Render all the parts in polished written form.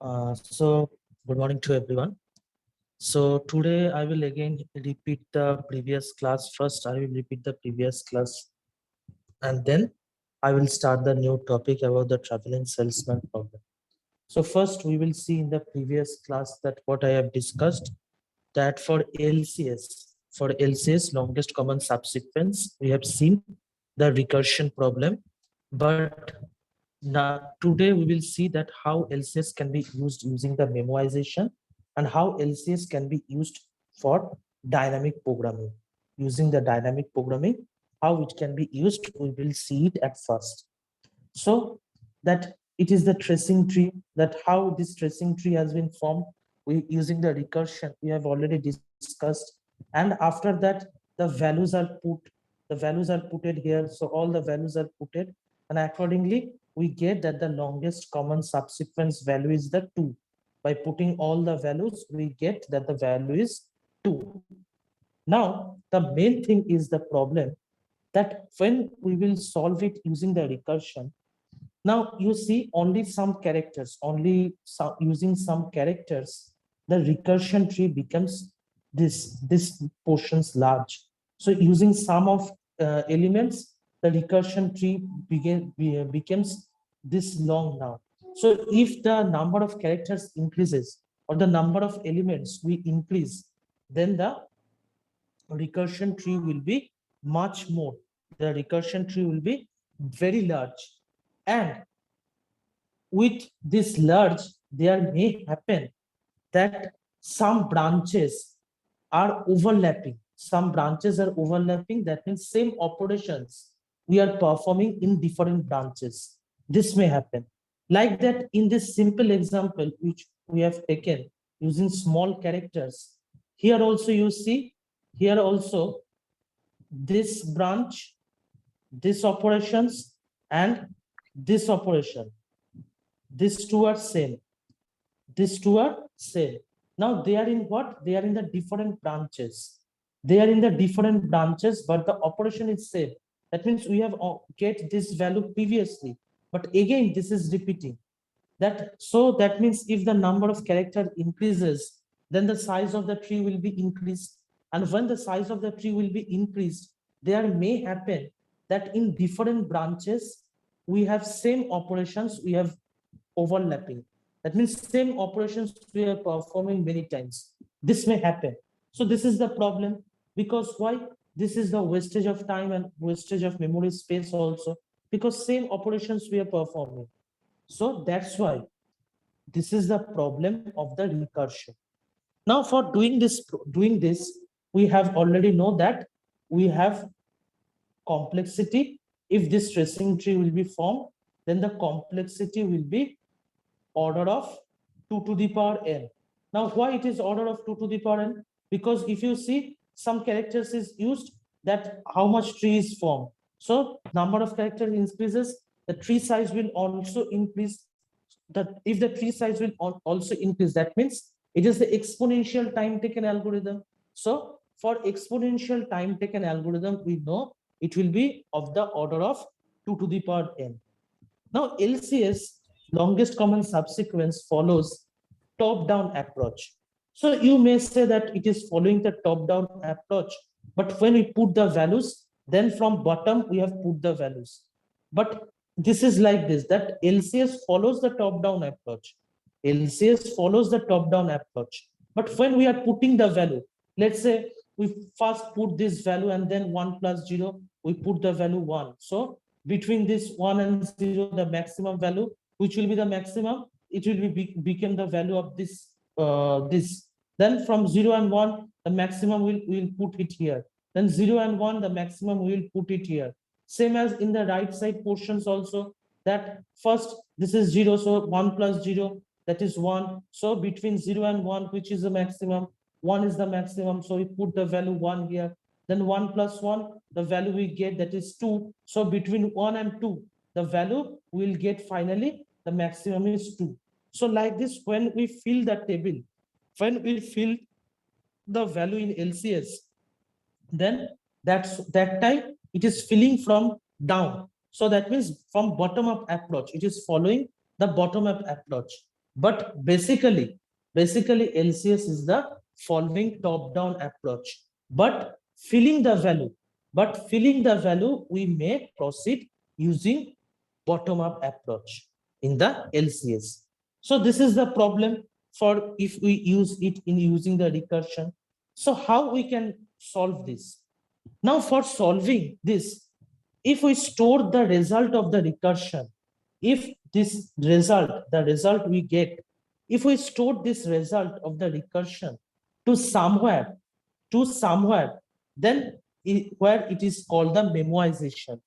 So good morning to everyone. So today I will again repeat the previous class. First, I will repeat the previous class and then I will start the new topic about the traveling salesman problem. So first we will see in the previous class that what I have discussed, that for LCS longest common subsequence, we have seen the recursion problem. But now today we will see that how LCS can be used using the memoization and how LCS can be used for dynamic programming. Using the dynamic programming, how it can be used, we will see it at first. So that it is the tracing tree, that how this tracing tree has been formed we using the recursion we have already discussed. And after that, the values are put here. So all the values are put, and accordingly we get that the longest common subsequence value is the 2. By putting all the values, we get that the value is 2. Now the main thing is the problem, that when we will solve it using the recursion, now you see only some characters, using some characters, the recursion tree becomes this portions large. So using some of elements, the recursion tree becomes this long now. So if the number of characters increases or the number of elements we increase, then the recursion tree will be much more. The recursion tree will be very large. And with this large, there may happen that some branches are overlapping. Some branches are overlapping. That means same operations we are performing in different branches. This may happen. Like that, in this simple example, which we have taken using small characters, here also you see, here also this branch, this operations, and this operation. These two are same. These two are same. Now they are in what? They are in the different branches. They are in the different branches, but the operation is same. That means we have get this value previously, but again this is repeating. That means if the number of character increases, then the size of the tree will be increased. And when the size of the tree will be increased, there may happen that in different branches we have same operations, we have overlapping. That means same operations we are performing many times. This may happen. So this is the problem. Because why? This is the wastage of time and wastage of memory space also. Because same operations we are performing. So that's why this is the problem of the recursion. Now for doing this, we have already know that we have complexity. If this tracing tree will be formed, then the complexity will be order of 2 to the power n. Now why it is order of 2 to the power n? Because if you see, some characters is used, that how much tree is formed. So number of characters increases, the tree size will also increase. That if the tree size will also increase, that means it is the exponential time taken algorithm. So for exponential time taken algorithm, we know it will be of the order of 2 to the power n. Now LCS, longest common subsequence, follows top-down approach. So you may say that it is following the top-down approach, but when we put the values, then from bottom we have put the values. But this is like this, that LCS follows the top-down approach. LCS follows the top-down approach. But when we are putting the value, let's say we first put this value and then 1 plus 0, we put the value 1. So between this 1 and 0, the maximum value, which will be the maximum, it will become the value of this. Then from 0 and 1, the maximum will put it here. Then 0 and 1, the maximum we will put it here. Same as in the right side portions also, that first this is 0, so 1 plus 0, that is 1. So between 0 and 1, which is the maximum? 1 is the maximum, so we put the value 1 here. Then 1 plus 1, the value we get, that is 2. So between 1 and 2, the value we'll get finally, the maximum is 2. So like this, when we fill the table, when we fill the value in LCS, then that time it is filling from down. So that means from bottom up approach, it is following the bottom up approach. But basically LCS is the following top-down approach. But filling the value, we may proceed using bottom-up approach in the LCS. So this is the problem for if we use it in using the recursion. So how we can solve this? Now for solving this, if we store the result of the recursion, if this result, the result we get, if we store this result of the recursion to somewhere, then where it is called the memoization.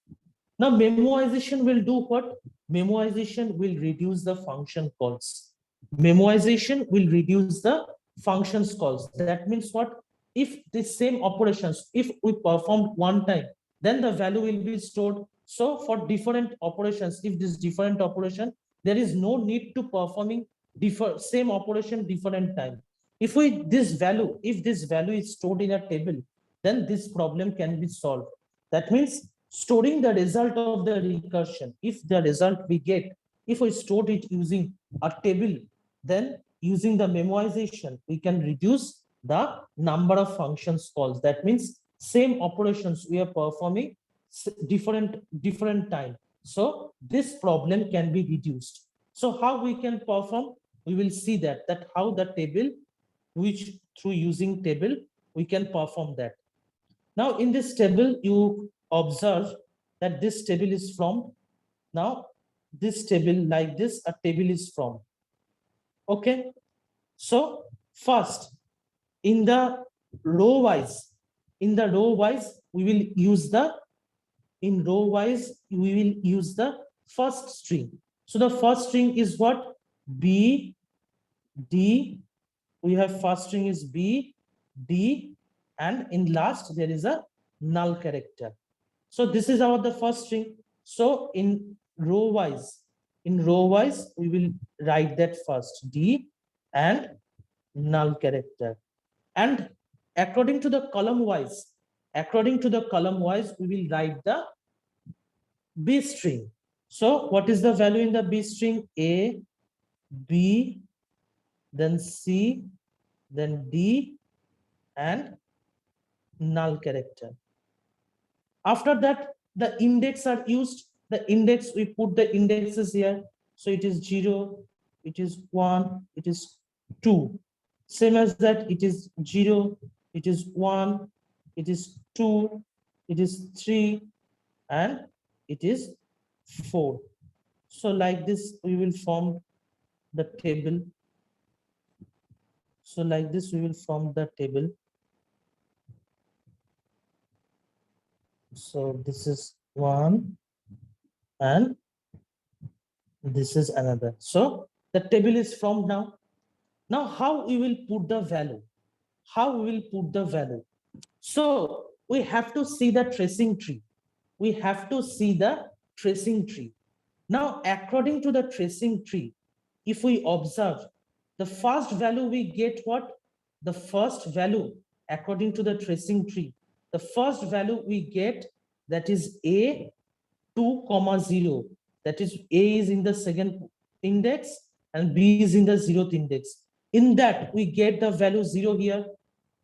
Now memoization will do what? Memoization will reduce the function calls. Memoization will reduce the functions calls. That means what? If the same operations, if we performed one time, then the value will be stored. So for different operations, if this different operation, there is no need to performing same operation different time. If this value is stored in a table, then this problem can be solved. That means storing the result of the recursion. If the result we get, if we stored it using a table, then using the memoization, we can reduce the number of functions calls. That means same operations we are performing different time. So this problem can be reduced. So how we can perform? We will see that how the table, which through using table, we can perform that. Now in this table, you observe that this table is from. Now this table like this, a table is from. Okay. So first, in the row wise, we will use the first string. So the first string is what? B, D. We have first string is B, D, and in last there is a null character. So this is our the first string. So in row wise, we will write that first D and null character. And according to the column wise, we will write the B string. So what is the value in the B string? A, B, then C, then D, and null character. After that, the index are used. The index, we put the indexes here. So it is 0, it is 1, it is 2. Same as that, it is 0, it is 1, it is 2, it is 3, and it is 4. So like this, we will form the table. So like this, we will form the table. So this is 1 and this is another. So the table is formed now. Now how we will put the value? So we have to see the tracing tree. Now according to the tracing tree, if we observe, the first value we get what? The first value according to the tracing tree, the first value we get, that is A 2, 0. That is A is in the second index and B is in the 0th index. In that we get the value 0 here.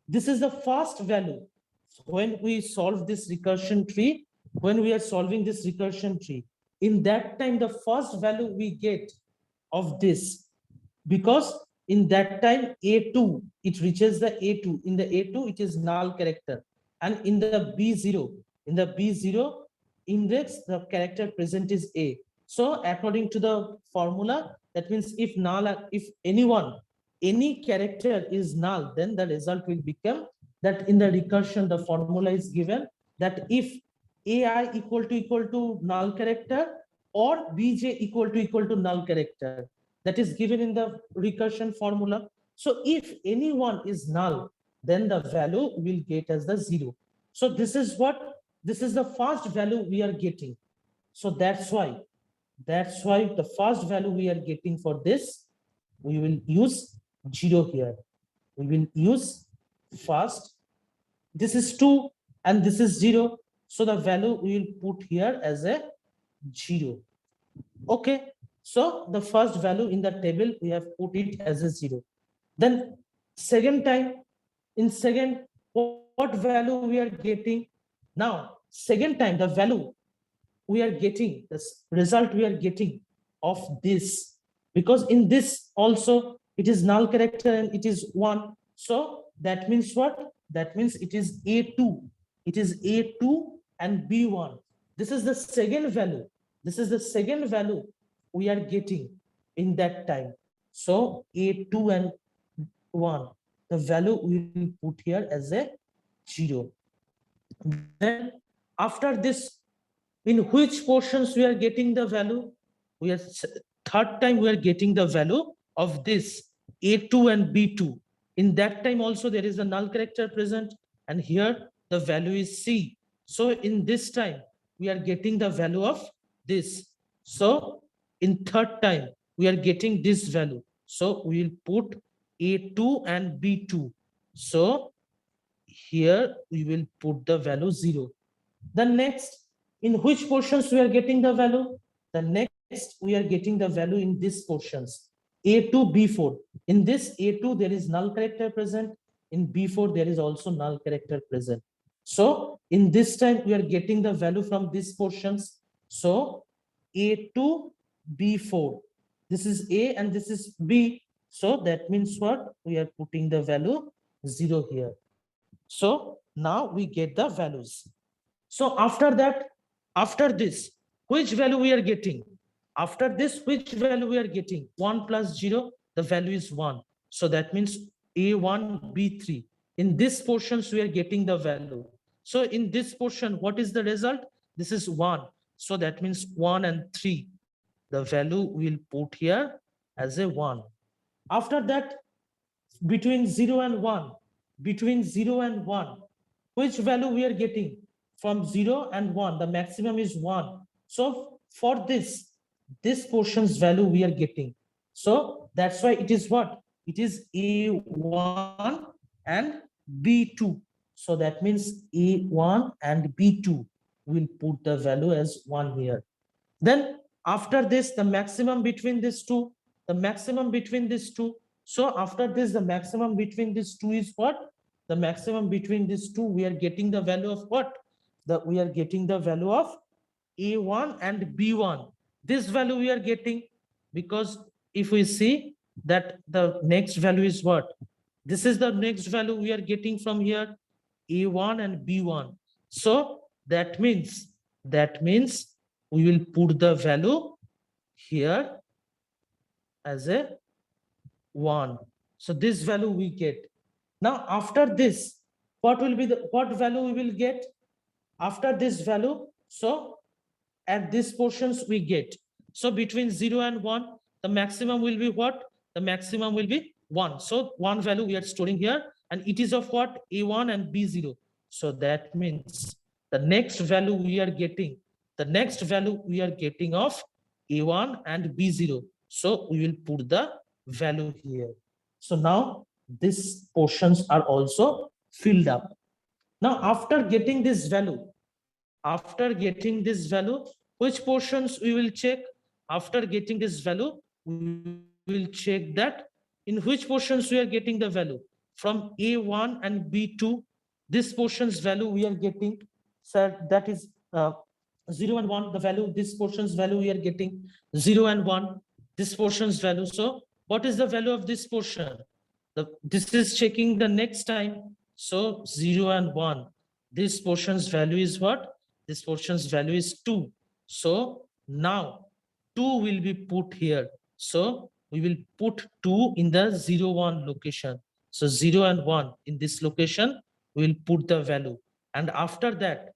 This is the first value. So when we solve this recursion tree, in that time the first value we get of this, because in that time A2, it reaches the A2. In the A2, it is null character. And in the B0 index, the character present is A. So according to the formula, that means if any character is null, then the result will become that in the recursion, the formula is given that if AI equal to null character or BJ equal to null character, that is given in the recursion formula. So if anyone is null, then the value will get as the 0. So this is the first value we are getting. So that's why the first value we are getting for this, we will use 0 here. We will use first. This is 2 and this is 0. So the value we will put here as a 0. Okay. So the first value in the table, we have put it as a 0. Then second time, in second, what value we are getting? Now, second time, the value we are getting, this result we are getting of this, because in this also it is null character and it is 1. So that means what? That means it is A2. It is A2 and B1. This is the second value. This is the second value we are getting in that time. So A2 and 1, the value we will put here as a 0. Then after this, in which portions we are getting the value? We are third time we are getting the value of this A2 and B2. In that time also there is a null character present, and here the value is C. So in this time we are getting the value of this. So in third time we are getting this value. So we will put A2 and B2. So here we will put the value 0. The next, in which portions we are getting the value? The next, we are getting the value in these portions, A2, B4. In this A2, there is null character present. In B4, there is also null character present. So in this time, we are getting the value from these portions. So A2, B4. This is A and this is B. So that means what? We are putting the value 0 here. So now we get the values. So after this, which value we are getting? After this, which value we are getting? 1 plus 0, the value is 1. So that means A1, B3. In this portions, we are getting the value. So in this portion, what is the result? This is 1. So that means 1 and 3. The value we'll put here as a 1. After that, between 0 and 1, between 0 and 1, which value we are getting? From 0 and 1, the maximum is 1. So for this portion's value we are getting. So that's why it is what? It is A1 and B2. So that means A1 and B2. We'll put the value as 1 here. Then after this, the maximum between these two, the maximum between these two. So after this, the maximum between these two is what? The maximum between these two, we are getting the value of what? We are getting the value of A1 and B1. This value we are getting, because if we see that the next value is what? This is the next value we are getting from here, A1 and B1. So that means we will put the value here as a 1. So this value we get. Now after this, what will be what value we will get after this value? So at these portions we get. So between 0 and 1, the maximum will be what? The maximum will be 1. So 1 value we are storing here, and it is of what? A1 and B0. So that means the next value we are getting, the next value we are getting of A1 and B0. So we will put the value here. So now these portions are also filled up. Now after getting this value, which portions we will check? After getting this value, we will check that in which portions we are getting the value. From A1 and B2, this portion's value we are getting, sir, that is 0 and 1, the value, this portion's value we are getting 0 and 1, this portion's value. So what is the value of this portion? This is checking the next time. So 0 and 1. This portion's value is what? This portion's value is 2. So now 2 will be put here. So we will put 2 in the 0, 1 location. So 0 and 1 in this location, we will put the value. And after that,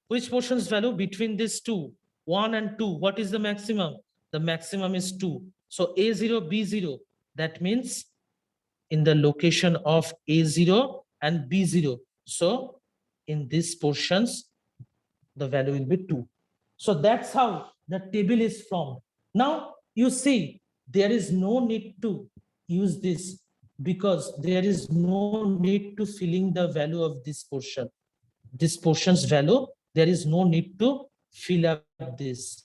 which portion's value between these two? 1 and 2. What is the maximum? The maximum is 2. So A0, B0. That means in the location of A0 and B0. So in these portions, the value will be 2. So that's how the table is formed. Now you see, there is no need to use this, because there is no need to filling the value of this portion. This portion's value, there is no need to fill up this,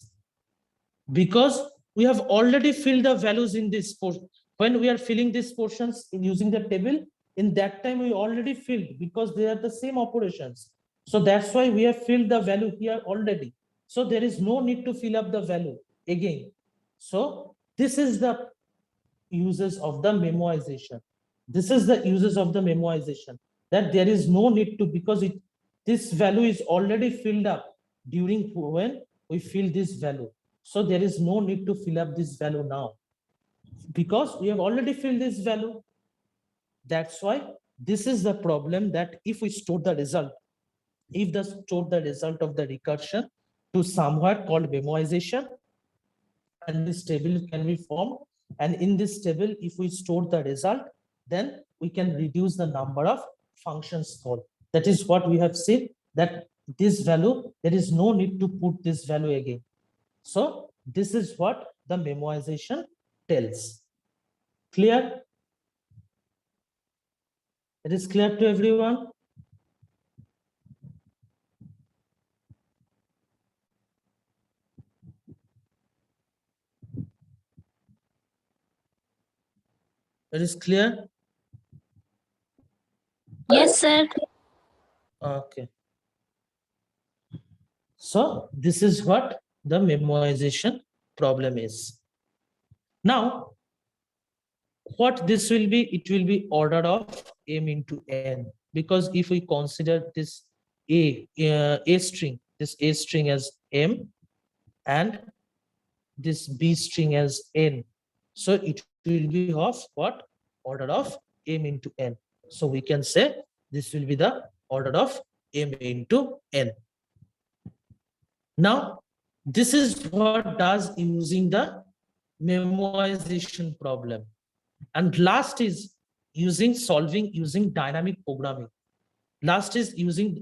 because we have already filled the values in this portion. When we are filling these portions in using the table, in that time we already filled because they are the same operations. So that's why we have filled the value here already. So there is no need to fill up the value again. So this is the uses of the memoization. This is the uses of the memoization, that there is no need to, because this value is already filled up during when we fill this value. So there is no need to fill up this value now because we have already filled this value. That's why this is the problem, that if we store the result, if the store the result of the recursion to somewhere called memoization, and this table can be formed, and in this table if we store the result, then we can reduce the number of functions called. That is what we have seen, that this value, there is no need to put this value again. So this is what the memoization tells. Clear? It is clear to everyone? It is clear? Yes, sir. Okay. So this is what the memoization problem is. Now, what this will be, it will be order of m into n, because if we consider this a string, this a string as m and this b string as n, so it will be of what, order of m into n. So we can say this will be the order of m into n. Now this is what does using the memoization problem. And last is solving using dynamic programming. Last is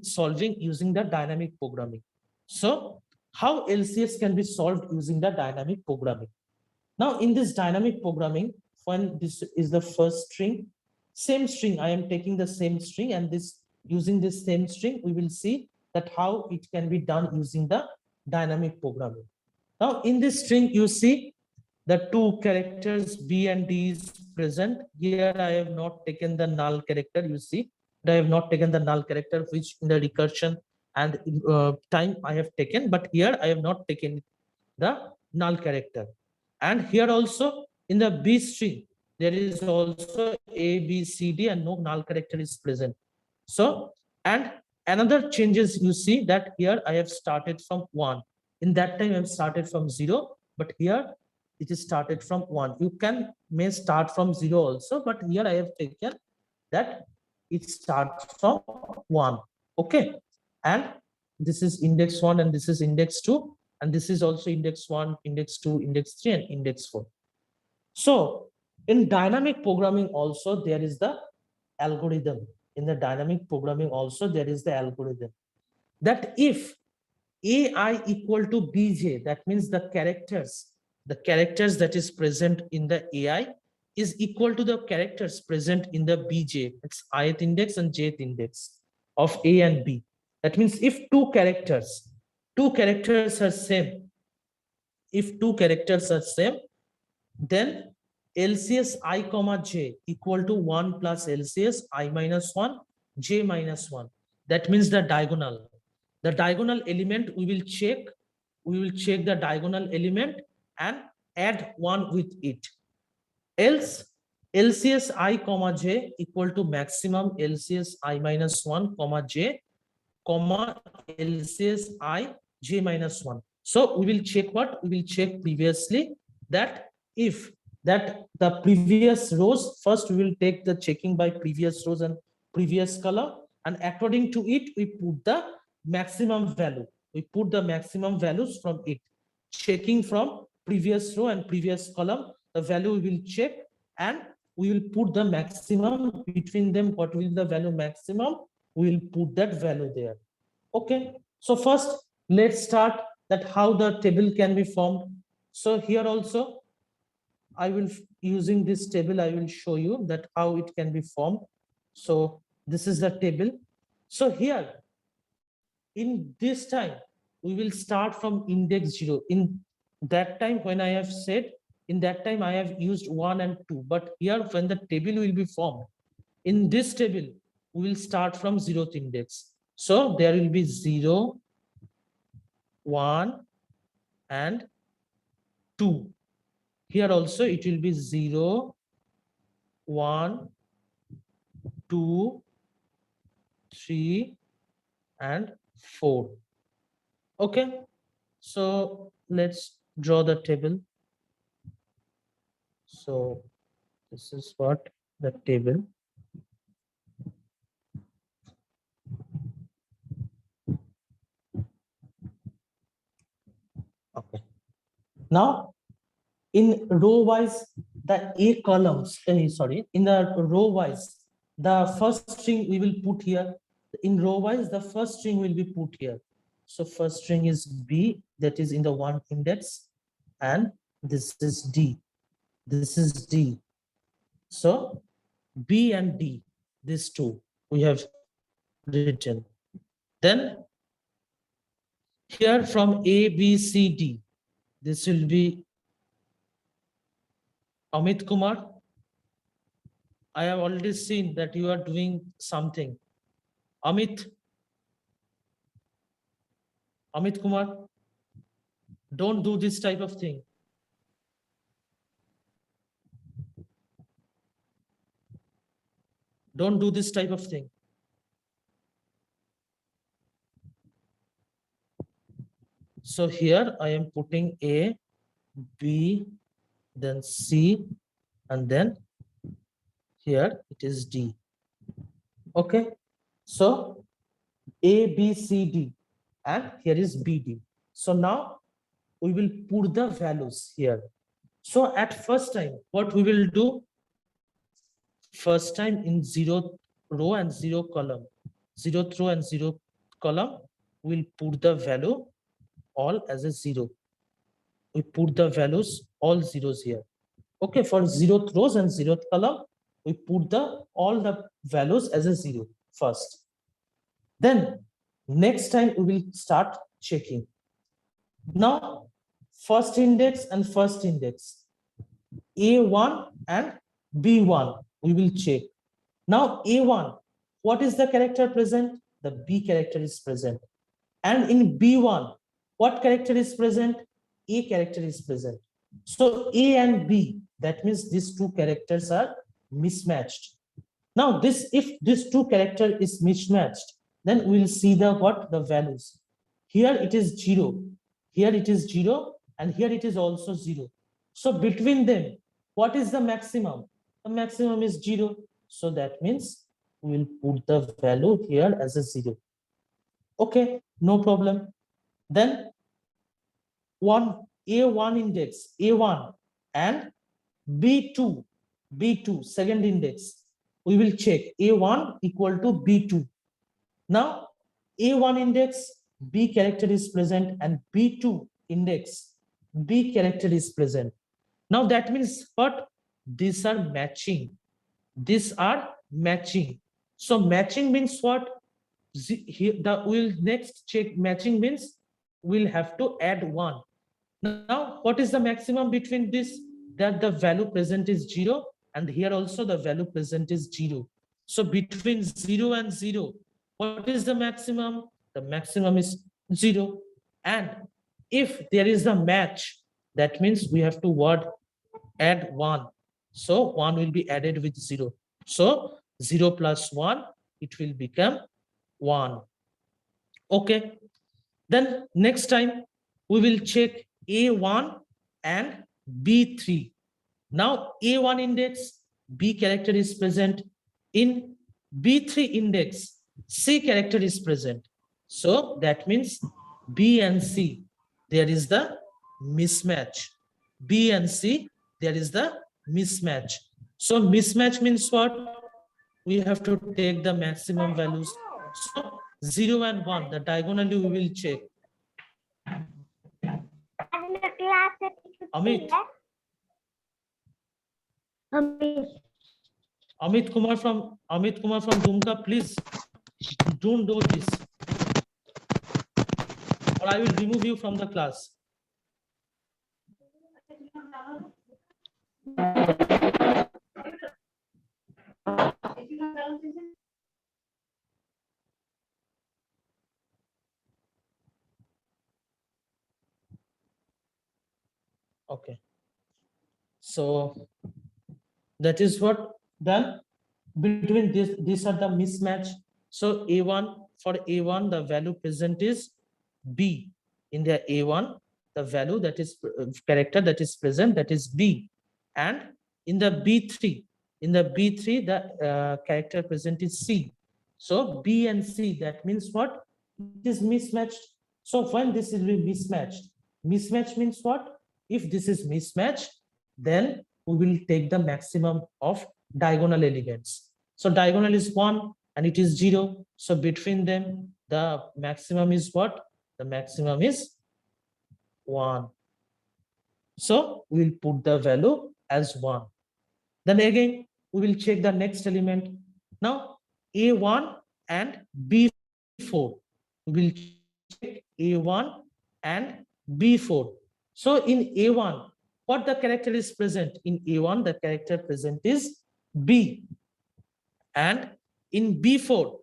solving using the dynamic programming. So how LCS can be solved using the dynamic programming? Now in this dynamic programming, when this is the first string, same string, I am taking the same string, and this using this same string, we will see that how it can be done using the dynamic programming. Now in this string, you see the two characters B and D is present. Here I have not taken the null character, you see, I have not taken the null character, which in the recursion and time I have taken, but here I have not taken the null character. And here also in the B string, there is also A, B, C, D, and no null character is present. So, and another changes, you see that here I have started from 1. In that time I have started from 0, but here it is started from 1. You may start from 0 also, but here I have taken that it starts from 1. Okay. And this is index 1 and this is index 2. And this is also index 1, index 2, index 3, and index 4. So in dynamic programming also there is the algorithm. In the dynamic programming also there is the algorithm, that if AI equal to BJ, that means the characters that is present in the AI is equal to the characters present in the BJ. It's ith index and jth index of A and B. That means if two characters are same, then LCS I comma j equal to 1 plus LCS I minus 1 j minus 1. That means the diagonal element we will check the diagonal element and add 1 with it. Else LCS I comma j equal to maximum LCS I minus 1 comma j comma LCS I j minus 1. So we will check what? We will check previously that if that the previous rows, first we will take the checking by previous rows and previous column, and according to it we put the maximum value. We put the maximum values from it. Checking from previous row and previous column, the value we will check, and we will put the maximum between them. What will the value maximum? We will put that value there. Okay, so first let's start that how the table can be formed. So here also I will, using this table, I will show you that how it can be formed. So this is the table. So here in this time we will start from index 0. In that time when I have said, in that time I have used 1 and 2, but here when the table will be formed, in this table, we will start from 0th index. So there will be 0, 1, and 2. Here also it will be 0, 1, 2, 3, and 4. Okay, so let's draw the table. So this is what the table. Okay. Now in row wise, the A columns, in the row wise, the first string we will put here. In row wise, the first string will be put here. So first string is B, that is in the 1 index, and this is D. This is D. So B and D, these two we have written. Then here from A, B, C, D, this will be Amit Kumar. I have already seen that you are doing something. Amit Kumar, don't do this type of thing. Don't do this type of thing. So here I am putting A, B, then C, and then here it is D. Okay. So A, B, C, D, and here is B, D. So now we will put the values here. So at first time, what we will do? First time in 0th row and 0 column, 0th row and 0 column, we'll put the value all as a 0. We put the values all zeros here. Okay, for 0th rows and 0th column, we put the all the values as a 0 first. Then next time we will start checking. Now first index and first index, A1 and B1, we will check. Now A1, what is the character present? The B character is present. And in B1, what character is present? A character is present. So A and B, that means these two characters are mismatched. Now this, if this two character is mismatched, then we'll see the what? The values. Here it is 0, here it is 0, and here it is also 0. So between them, what is the maximum? The maximum is 0. So that means we will put the value here as a 0. Okay, no problem. Then A1 index, A1, and B2, B2, second index. We will check A1 equal to B2. Now, A1 index, B character is present, and B2 index, B character is present. Now that means what? These are matching. These are matching. So matching means what? Here the we'll next check matching means we'll have to add 1. Now what is the maximum between this? That the value present is 0, and here also the value present is 0. So between 0 and 0, what is the maximum? The maximum is 0. And if there is a match, that means we have to what? Add 1. So 1 will be added with 0. So 0 plus 1, it will become 1. Okay. Then next time we will check A1 and B3. Now A1 index, B character is present. In B3 index, C character is present. So that means B and C, there is the mismatch. B and C, there is the mismatch. So mismatch means what? We have to take the maximum values. So 0 and 1, the diagonally we will check. Amit. Amit Kumar from Dumka, please don't do this, or I will remove you from the class. Okay. So that is what done between this. These are the mismatch. So A1, for A1, the value present is B. In the A1, the value that is character that is present, that is B. And in the B3, the character present is C. So B and C, that means what? It is mismatched. So when this will be mismatched, mismatch means what? If this is mismatched, then we will take the maximum of diagonal elements. So diagonal is 1 and it is 0. So between them, the maximum is what? The maximum is 1. So we'll put the value as 1. Then again, we will check the next element. Now, A1 and B4. We will check A1 and B4. So in A1, what the character is present? In A1, the character present is B. And in B4,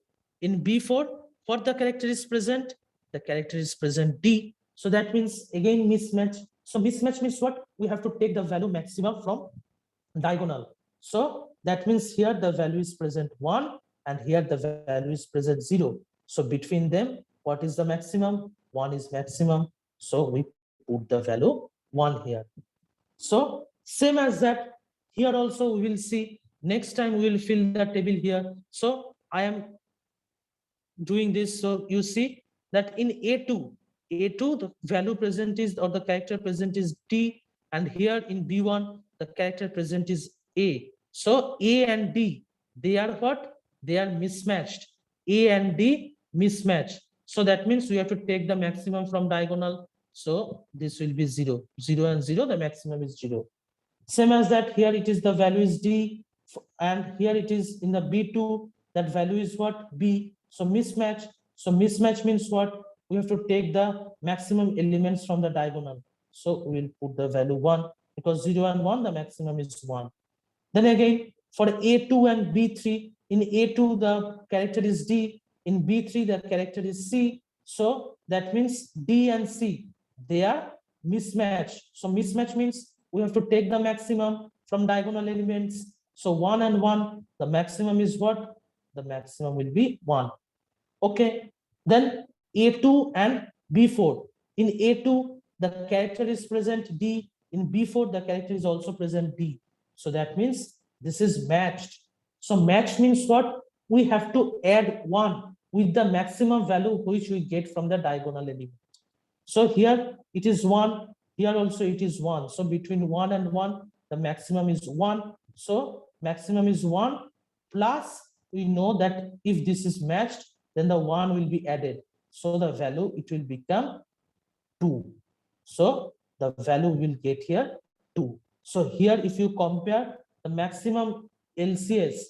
what the character is present? The character is present D. So that means again mismatch. So mismatch means what? We have to take the value maximum from diagonal. So that means here the value is present 1 and here the value is present 0. So between them, what is the maximum? 1 is maximum. So we put the value 1 here. So same as that, here also we will see. Next time we will fill the table here. So I am doing this. So you see that in A2, the value present is, or the character present is D, and here in B1, the character present is A. So A and D, they are what? They are mismatched. A and D mismatched. So that means we have to take the maximum from diagonal. So this will be 0. 0 and 0, the maximum is 0. Same as that, here it is the value is D, and here it is in the B2, that value is what? B. So mismatch. So mismatch means what? We have to take the maximum elements from the diagonal. So we will put the value 1, because 0 and 1, the maximum is 1. Then again, for A2 and B3, in A2, the character is D, in B3, the character is C. So that means D and C, they are mismatched. So mismatch means we have to take the maximum from diagonal elements. So 1 and 1, the maximum is what? The maximum will be 1. Okay. Then A2 and B4. In A2, the character is present D. In B4, the character is also present D. So that means this is matched. So match means what? We have to add 1 with the maximum value which we get from the diagonal element. So here it is 1, here also it is 1. So between 1 and 1, the maximum is 1. So maximum is 1, plus we know that if this is matched, then the 1 will be added. So the value, it will become 2. So the value will get here 2. So here if you compare the maximum LCS,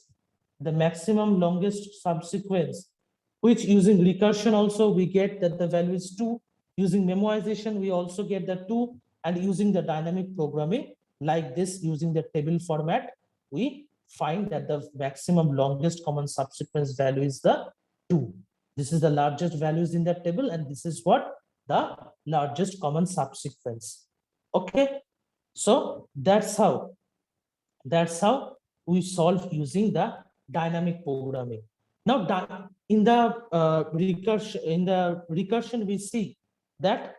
the maximum longest subsequence, which using recursion also we get that the value is 2. Using memoization, we also get the 2. And using the dynamic programming like this, using the table format, we find that the maximum longest common subsequence value is the 2. This is the largest values in the table, and this is what? The largest common subsequence. Okay. So that's how we solve using the dynamic programming. Now in the recursion we see that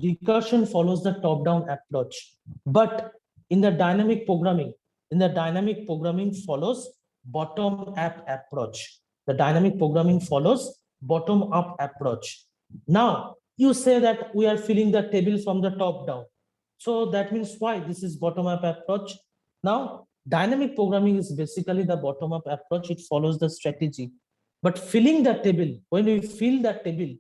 recursion follows the top down approach, but in the dynamic programming follows bottom up approach. The dynamic programming follows bottom up approach. Now you say that we are filling the table from the top down, so that means why this is bottom up approach. Now dynamic programming is basically the bottom up approach. It follows the strategy, but filling the table, when we fill the table,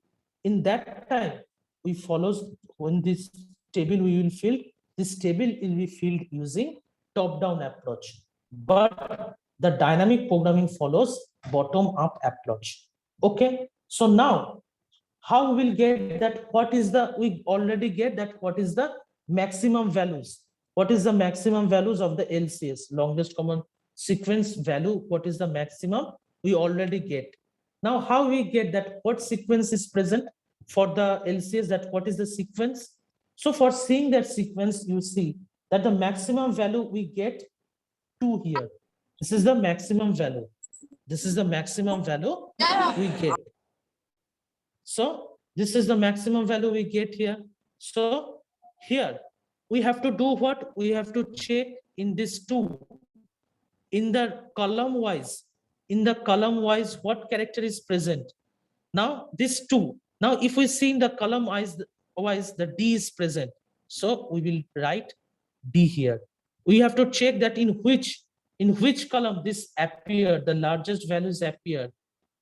in that time we follows, when this table we will fill, this table will be filled using top down approach, but the dynamic programming follows bottom up approach. Okay. So now how we will get that, what is the, we already get that what is the maximum values. What is the maximum values of the LCS, longest common sequence value? What is the maximum? We already get. Now, how we get that? What sequence is present for the LCS? That what is the sequence? So for seeing that sequence, you see that the maximum value we get 2 here. This is the maximum value. This is the maximum value we get. So this is the maximum value we get here. So here we have to do what? We have to check in this 2. In the column wise, what character is present? Now this 2. Now if we see in the column wise, the D is present. So we will write D here. We have to check that in which column this appeared, the largest values appear,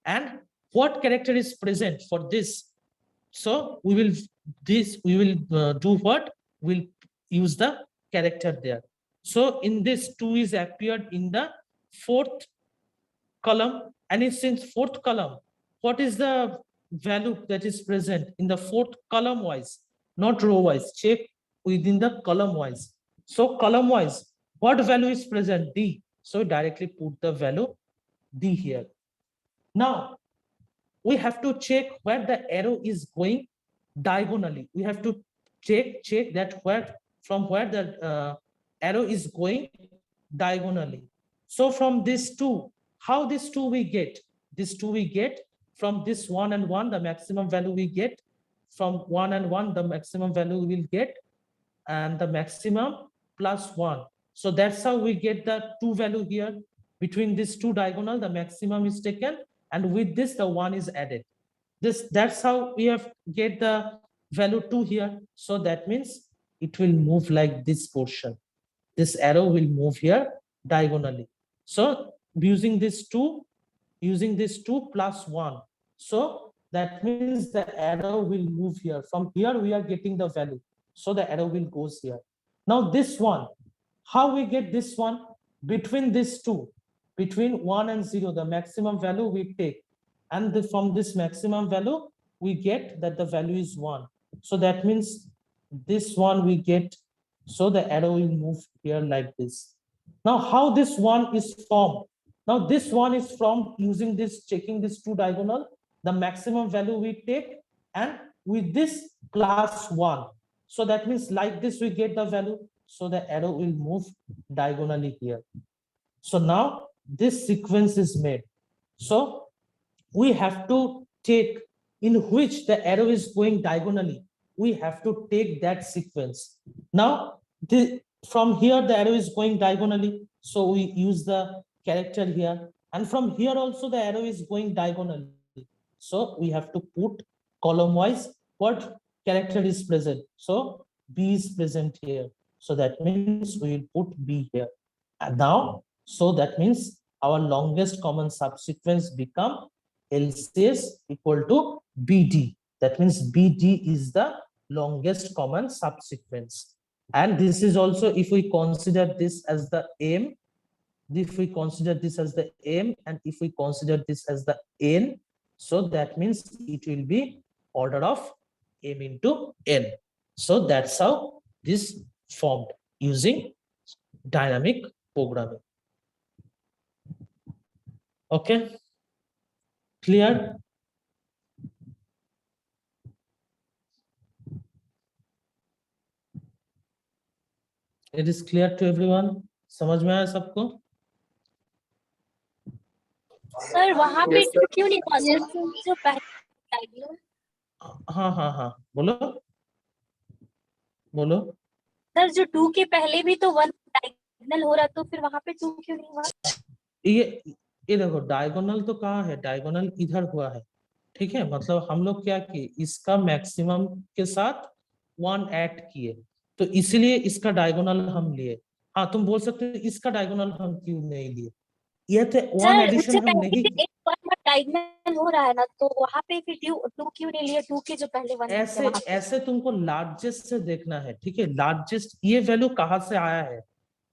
and what character is present for this. So we will do what? We'll use the character there. So in this 2 is appeared in the 4th column, and it's in 4th column. What is the value that is present in the 4th column wise, not row wise? Check within the column wise. So column wise, what value is present? D. So directly put the value D here. Now we have to check where the arrow is going diagonally. We have to check that from where the arrow is going diagonally. So from this 2, how this 2 we get? This 2 we get from this 1 and 1, the maximum value we get. From 1 and 1, the maximum value we will get, and the maximum plus 1. So that's how we get the 2 value here. Between these 2 diagonal, the maximum is taken, and with this the 1 is added. That's how we have get the value 2 here. So that means it will move like this portion. This arrow will move here diagonally. So using this 2 plus 1. So that means the arrow will move here. From here we are getting the value. So the arrow will goes here. Now this one, how we get this one? Between these 2, between 1 and 0, the maximum value we take, and from this maximum value we get that the value is 1. So that means this one we get. So the arrow will move here like this. Now how this one is formed? Now this one is from using this, checking this 2 diagonal, the maximum value we take, and with this plus 1. So that means like this we get the value. So the arrow will move diagonally here. So now this sequence is made. So we have to take in which the arrow is going diagonally. We have to take that sequence. Now from here the arrow is going diagonally. So we use the character here, and from here also the arrow is going diagonally. So we have to put column wise what character is present. So B is present here. So that means we will put B here. And now, so that means our longest common subsequence become LCS equal to BD. That means BD is the longest common subsequence. And this is also, if we consider this as the M, if we consider this as the M, and if we consider this as the N, so that means it will be order of M into N. So that's how this formed using dynamic programming. Okay, clear? It is clear to everyone? समझ में आया सबको? Sir वहाँ पे क्यों नहीं possible जो पहले? हाँ बोलो सर जो 2 के पहले भी तो 1 डायगोनल हो रहा, तो फिर वहाँ पे 2 क्यों नहीं हुआ? ये देखो डायगोनल तो कहाँ है, डायगोनल इधर हुआ है, ठीक है। मतलब हम लोग क्या किए, इसका मैक्सिमम के साथ 1 ऐड किए, तो इसलिए इसका डायगोनल हम लिए। हाँ तुम बोल सकते हो इसका डायगोनल हम क्यों नहीं लिए, ये तो 1 एडिशन हम नहीं, डायगोनल हो रहा है ना, तो वहाँ पे फिर 2 क्यों नहीं लिए? 2 के जो पहले 1 ऐसे तुमको लार्जेस्ट से देखना है, ठीक है। लार्जेस्ट ये वैल्यू कहाँ से आया है,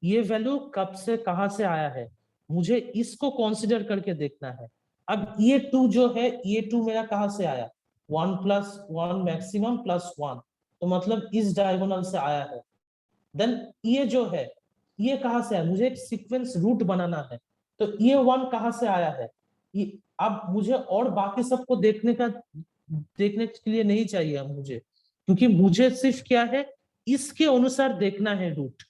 ये वैल्यू कब से कहाँ से आया है, मुझे इसको कंसीडर करके देखना है। अब ये 2 जो है, ये 2 मेरा कहाँ से आया, 1 + 1 मैक्सिमम +1, तो मतलब इस डायगोनल से आया है। देन ये जो है ये कहां से है, मुझे एक सीक्वेंस रूट बनाना है, तो ये 1 कहां से आया है, ये अब मुझे और बाकी सबको देखने के लिए नहीं चाहिए अब मुझे, क्योंकि मुझे सिर्फ क्या है इसके अनुसार देखना है रूट,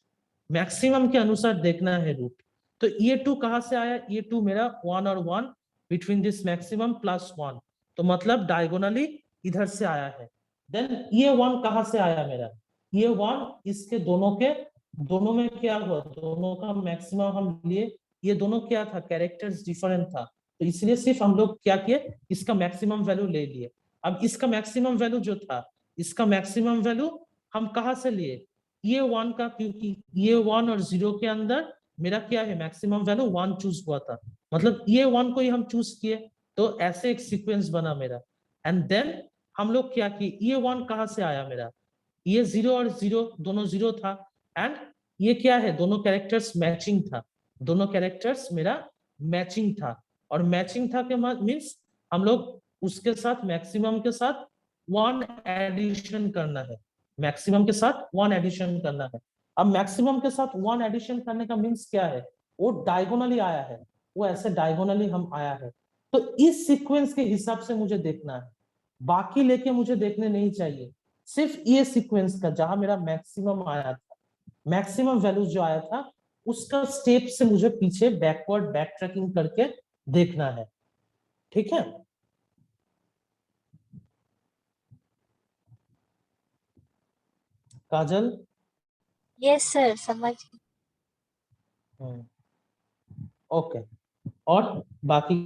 मैक्सिमम के अनुसार देखना है रूट। तो ये 2 कहां से आया, ये 2 मेरा 1 और 1 बिटवीन दिस मैक्सिमम प्लस 1, तो मतलब डायगोनली इधर से आया है। देन ये 1 कहां से आया मेरा, ये 1 इसके दोनों में क्या हुआ, दोनों का मैक्सिमम हम लिए, ये दोनों क्या था, कैरेक्टर्स डिफरेंट था, तो इसलिए सिर्फ हम लोग क्या किए, इसका मैक्सिमम वैल्यू ले लिए। अब इसका मैक्सिमम वैल्यू जो था, इसका मैक्सिमम वैल्यू हम कहां से लिए, ये 1 का, क्योंकि ये 1 और 0 के अंदर मेरा क्या है मैक्सिमम वैल्यू 1 चूज हुआ था, मतलब ये 1 को ही हम चूज किए, तो ऐसे एक सीक्वेंस बना मेरा। एंड देन हम लोग क्या किए, ये 1 कहां से आया मेरा, ये 0 और 0 दोनों 0 था, एंड ये क्या है, दोनों कैरेक्टर्स मैचिंग था, दोनों कैरेक्टर्स मेरा मैचिंग था, और मैचिंग था के मीन्स हम लोग उसके साथ मैक्सिमम के साथ 1 एडिशन करना है, मैक्सिमम के साथ 1 एडिशन करना है। अब मैक्सिमम के साथ 1 एडिशन करने का मीन्स क्या है, वो डायगोनली आया है, वो ऐसे डायगोनली हम आया है, तो इस सीक्वेंस के हिसाब से मुझे देखना है, बाकी लेके मुझे देखने नहीं चाहिए, सिर्फ ये सीक्वेंस का जहां मेरा मैक्सिमम आया था, मैक्सिमम वैल्यू जो आया था उसका स्टेप से मुझे पीछे बैकवर्ड बैक ट्रैकिंग करके देखना है, ठीक है। काजल, यस सर, समझ गई। ओके, और बाकी